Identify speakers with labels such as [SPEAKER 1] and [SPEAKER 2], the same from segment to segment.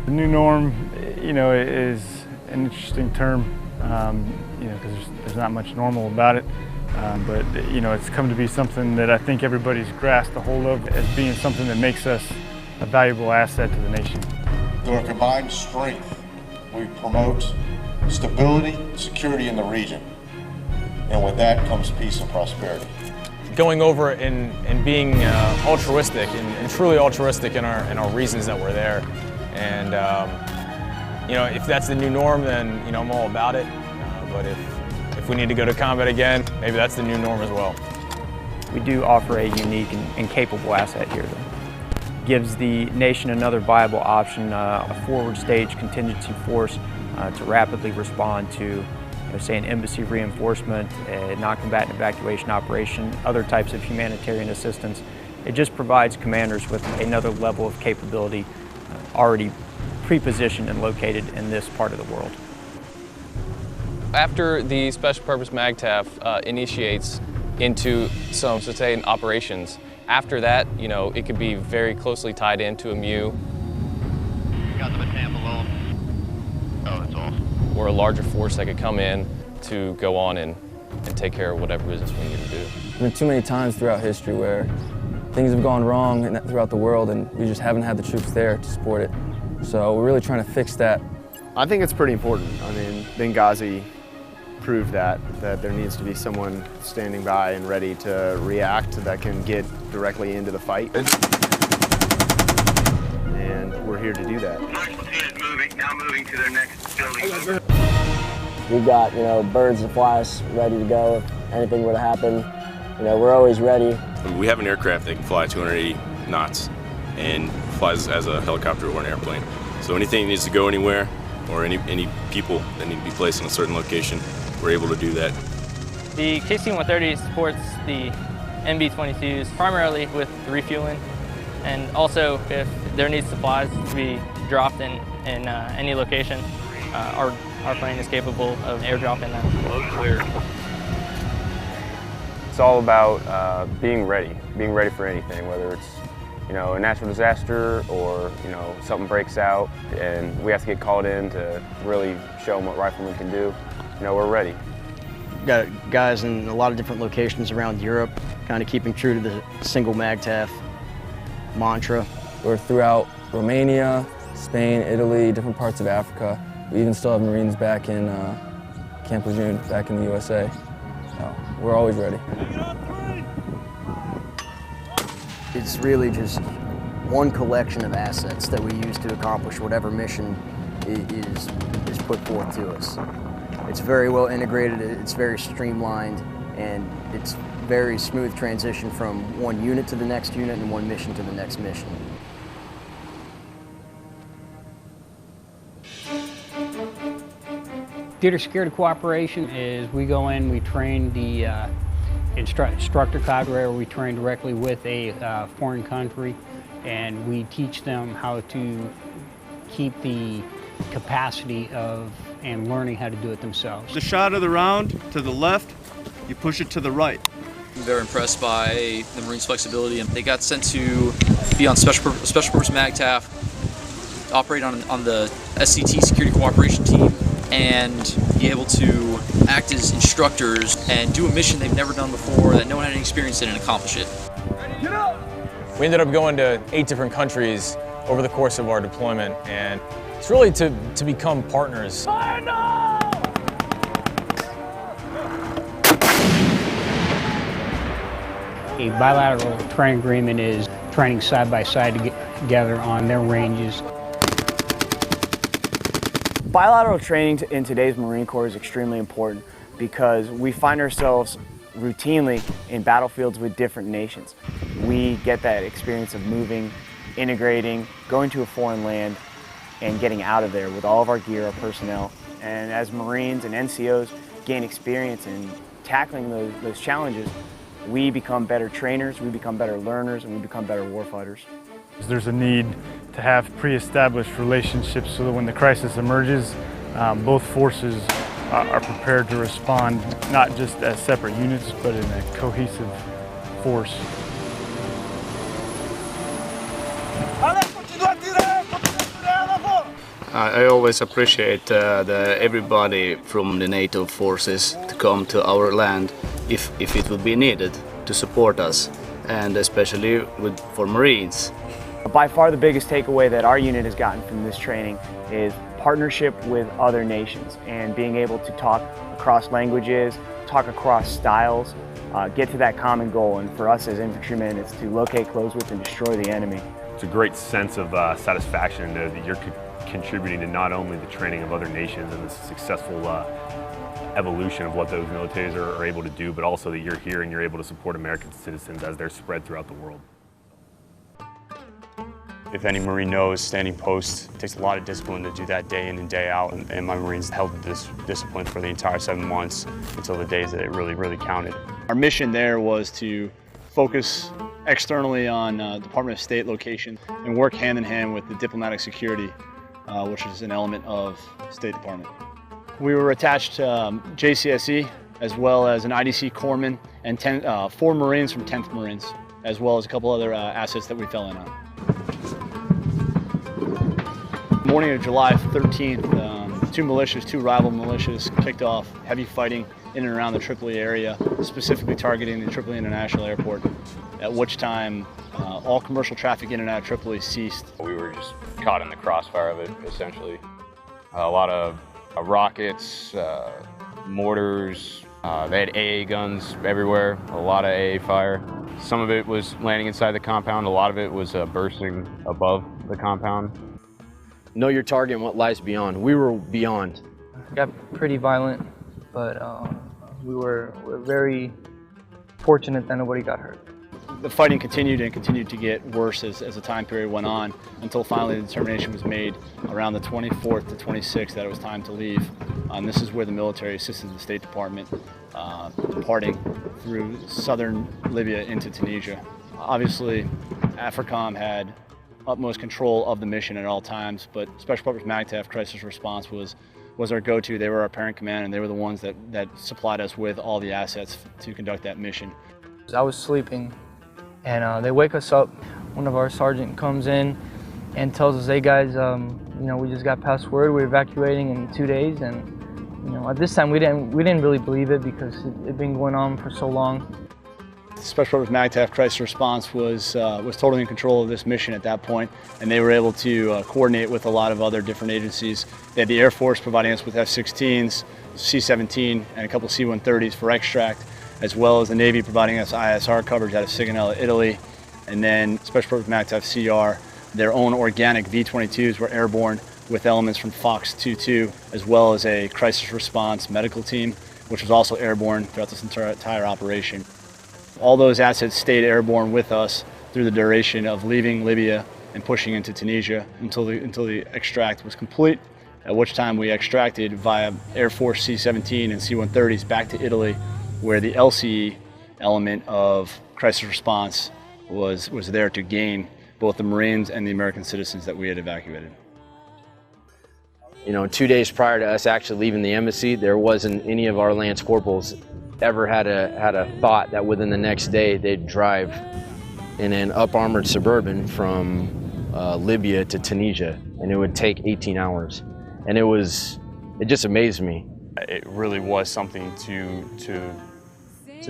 [SPEAKER 1] The new norm, is an interesting term, because there's not much normal about it. But it's come to be something that I think everybody's grasped a hold of as being something that makes us a valuable asset to the nation.
[SPEAKER 2] Through our combined strength, we promote stability, security in the region. And with that comes peace and prosperity.
[SPEAKER 3] Going over and being altruistic and truly altruistic in our reasons that we're there. And if that's the new norm, then I'm all about it. But if we need to go to combat again, maybe that's the new norm as well.
[SPEAKER 4] We do offer a unique and capable asset here that gives the nation another viable option, a forward stage contingency force to rapidly respond to, say, an embassy reinforcement, a non-combatant evacuation operation, other types of humanitarian assistance. It just provides commanders with another level of capability already pre-positioned and located in this part of the world.
[SPEAKER 3] After the Special Purpose MAGTF initiates into some sustained operations, after that, it could be very closely tied into a MU.
[SPEAKER 5] Got the battalion below them. Oh, that's awesome.
[SPEAKER 3] Or a larger force that could come in to go on and take care of whatever business we need to do.
[SPEAKER 6] There's been too many times throughout history where things have gone wrong throughout the world and we just haven't had the troops there to support it. So we're really trying to fix that.
[SPEAKER 7] I think it's pretty important. I mean, Benghazi proved that there needs to be someone standing by and ready to react that can get directly into the fight. And we're here to do that.
[SPEAKER 5] Now moving to their next building.
[SPEAKER 8] We've got, birds to fly us ready to go if anything were to happen. We're always ready.
[SPEAKER 9] We have an aircraft that can fly 280 knots and flies as a helicopter or an airplane. So anything that needs to go anywhere or any people that need to be placed in a certain location, we're able to do that.
[SPEAKER 10] The KC-130 supports the MB-22s primarily with refueling, and also if there needs supplies to be dropped in any location, our plane is capable of airdropping them.
[SPEAKER 5] Low clear.
[SPEAKER 7] It's all about being ready for anything, whether it's a natural disaster or something breaks out and we have to get called in to really show them what riflemen can do. We're ready.
[SPEAKER 8] Got guys in a lot of different locations around Europe, kind of keeping true to the single MAGTF mantra.
[SPEAKER 6] We're throughout Romania, Spain, Italy, different parts of Africa. We even still have Marines back in Camp Lejeune, back in the USA. So we're always ready.
[SPEAKER 8] It's really just one collection of assets that we use to accomplish whatever mission is put forth to us. It's very well integrated, it's very streamlined, and it's very smooth transition from one unit to the next unit and one mission to the next mission.
[SPEAKER 11] Theater security cooperation is we go in, we train the instructor cadre, where we train directly with a foreign country, and we teach them how to keep the capacity of and learning how to do it themselves.
[SPEAKER 12] The shot of the round to the left, you push it to the right.
[SPEAKER 13] They're impressed by the Marines' flexibility, and they got sent to be on Special Purpose MAGTF, operate on the SSgt Security Cooperation Team, and be able to act as instructors and do a mission they've never done before that no one had any experience in and accomplish it.
[SPEAKER 3] We ended up going to 8 different countries over the course of our deployment, and it's really to become partners.
[SPEAKER 11] A bilateral training agreement is training side by side together on their ranges.
[SPEAKER 4] Bilateral training in today's Marine Corps is extremely important because we find ourselves routinely in battlefields with different nations. We get that experience of moving, integrating, going to a foreign land, and getting out of there with all of our gear, our personnel. And as Marines and NCOs gain experience in tackling those challenges, we become better trainers, we become better learners, and we become better warfighters.
[SPEAKER 1] There's a need to have pre-established relationships so that when the crisis emerges, both forces are prepared to respond, not just as separate units, but in a cohesive force.
[SPEAKER 14] I always appreciate everybody from the NATO forces to come to our land if it would be needed to support us, and especially for Marines.
[SPEAKER 4] By far the biggest takeaway that our unit has gotten from this training is partnership with other nations and being able to talk across languages, talk across styles, get to that common goal. And for us as infantrymen, it's to locate, close with, and destroy the enemy.
[SPEAKER 15] It's a great sense of satisfaction to know that you're contributing to not only the training of other nations and the successful evolution of what those militaries are able to do, but also that you're here and you're able to support American citizens as they're spread throughout the world.
[SPEAKER 16] If any Marine knows, standing post takes a lot of discipline to do that day in and day out, and my Marines held this discipline for the entire 7 months until the days that it really counted.
[SPEAKER 12] Our mission there was to focus externally on Department of State location and work hand in hand with the diplomatic security, which is an element of State Department. We were attached to JCSE as well as an IDC corpsman and 4 Marines from 10th Marines, as well as a couple other assets that we fell in on. Morning of July 13th, 2 rival militias kicked off heavy fighting in and around the Tripoli area, specifically targeting the Tripoli International Airport, at which time all commercial traffic in and out of Tripoli ceased.
[SPEAKER 17] We were just caught in the crossfire of it, essentially. A lot of rockets, mortars, they had AA guns everywhere, a lot of AA fire. Some of it was landing inside the compound, a lot of it was bursting above the compound.
[SPEAKER 18] Know your target and what lies beyond. We were beyond.
[SPEAKER 19] It got pretty violent, but we were very fortunate that nobody got hurt.
[SPEAKER 12] The fighting continued and continued to get worse as the time period went on, until finally the determination was made around the 24th to 26th that it was time to leave. This is where the military assisted the State Department departing through southern Libya into Tunisia. Obviously, AFRICOM had utmost control of the mission at all times, but Special Purpose MAGTF Crisis Response was our go-to. They were our parent command, and they were the ones that supplied us with all the assets to conduct that mission.
[SPEAKER 19] I was sleeping, and they wake us up. One of our sergeant comes in and tells us, "Hey guys, we just got past word. We're evacuating in 2 days." And at this time we didn't really believe it because it'd been going on for so long.
[SPEAKER 12] Special Purpose MAGTF Crisis Response was totally in control of this mission at that point, and they were able to coordinate with a lot of other different agencies. They had the Air Force providing us with F-16s, C-17, and a couple C-130s for extract, as well as the Navy providing us ISR coverage out of Sigonella, Italy, and then Special Purpose MAGTF CR, their own organic V-22s were airborne with elements from Fox 2-2, as well as a crisis response medical team, which was also airborne throughout this entire operation. All those assets stayed airborne with us through the duration of leaving Libya and pushing into Tunisia until the extract was complete, at which time we extracted via Air Force C-17 and C-130s back to Italy, where the LCE element of crisis response was there to gain both the Marines and the American citizens that we had evacuated.
[SPEAKER 18] 2 days prior to us actually leaving the embassy, there wasn't any of our Lance Corporals ever had a thought that within the next day they'd drive in an up-armored Suburban from Libya to Tunisia, and it would take 18 hours. And it just amazed me.
[SPEAKER 16] It really was something to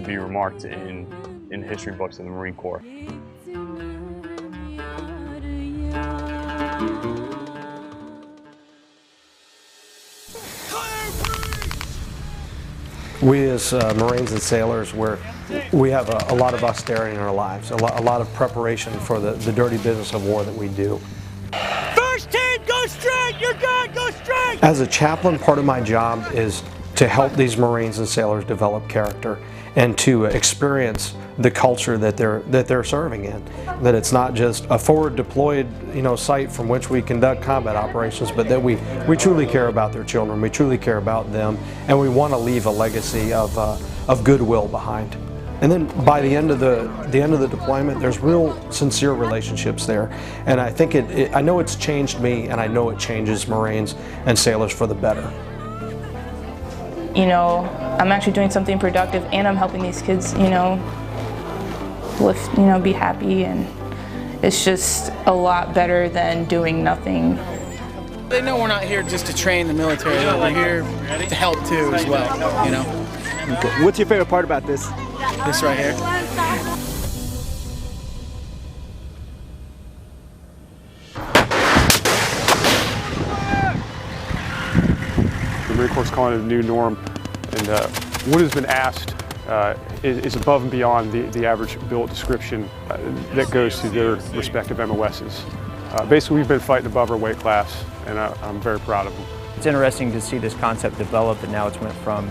[SPEAKER 16] be remarked in the history books of the Marine Corps.
[SPEAKER 20] We as Marines and sailors, we have a lot of austerity in our lives, a lot of preparation for the dirty business of war that we do.
[SPEAKER 21] First team, go straight! You're good, go straight!
[SPEAKER 20] As a chaplain, part of my job is to help these Marines and sailors develop character and to experience the culture that they're serving in. That it's not just a forward deployed site from which we conduct combat operations, but that we truly care about their children, we truly care about them, and we want to leave a legacy of goodwill behind. And then by the end of the deployment, there's real sincere relationships there. And I think I know it's changed me, and I know it changes Marines and sailors for the better.
[SPEAKER 22] I'm actually doing something productive, and I'm helping these kids, be happy, and it's just a lot better than doing nothing.
[SPEAKER 2] They know we're not here just to train the military. We're here to help too as well, you know.
[SPEAKER 9] Okay. What's your favorite part about this?
[SPEAKER 2] This right here.
[SPEAKER 23] The Marine Corps is calling it a new norm, and what has been asked is above and beyond the average built description that goes to their respective MOSs. Basically, we've been fighting above our weight class, and I'm very proud of them.
[SPEAKER 24] It's interesting to see this concept develop, and now it's went from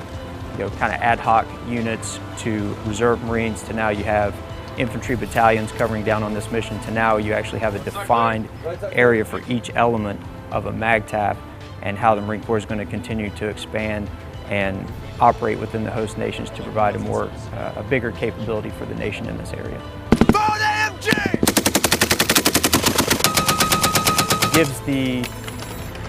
[SPEAKER 24] kind of ad hoc units to reserve Marines to now you have infantry battalions covering down on this mission to now you actually have a defined area for each element of a MAGTF and how the Marine Corps is going to continue to expand and operate within the host nations to provide a bigger capability for the nation in this area. It gives the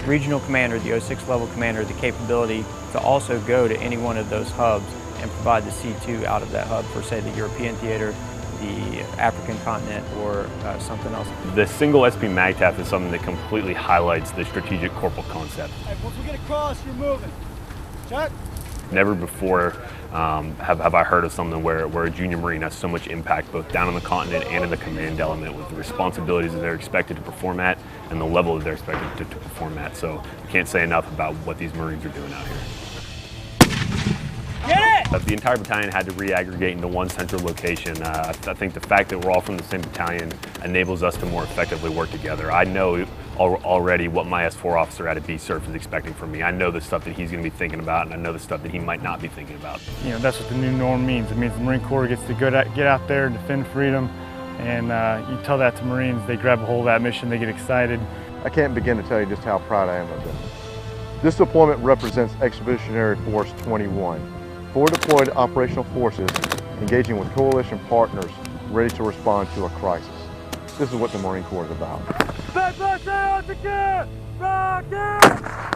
[SPEAKER 24] regional commander, the 06 level commander, the capability to also go to any one of those hubs and provide the C2 out of that hub for, say, the European theater, the African continent, or something else.
[SPEAKER 15] The single SP MAGTF is something that completely highlights the strategic corporal concept.
[SPEAKER 21] Hey, once we get across, you're moving. Check.
[SPEAKER 15] Never before have I heard of something where a junior Marine has so much impact both down on the continent and in the command element with the responsibilities that they're expected to perform at and the level that they're expected to perform at. So I can't say enough about what these Marines are doing out here.
[SPEAKER 21] Get it!
[SPEAKER 15] The entire battalion had to re-aggregate into one central location. I think the fact that we're all from the same battalion enables us to more effectively work together. I know already what my S4 officer at a B Surf is expecting from me. I know the stuff that he's going to be thinking about, and I know the stuff that he might not be thinking about.
[SPEAKER 1] That's what the new norm means. It means the Marine Corps gets to get out there, defend freedom, and you tell that to Marines, they grab a hold of that mission, they get excited.
[SPEAKER 25] I can't begin to tell you just how proud I am of them. This deployment represents Expeditionary Force 21, 4 deployed operational forces engaging with coalition partners ready to respond to a crisis. This is what the Marine Corps is about.
[SPEAKER 21] Back, together! Rocket!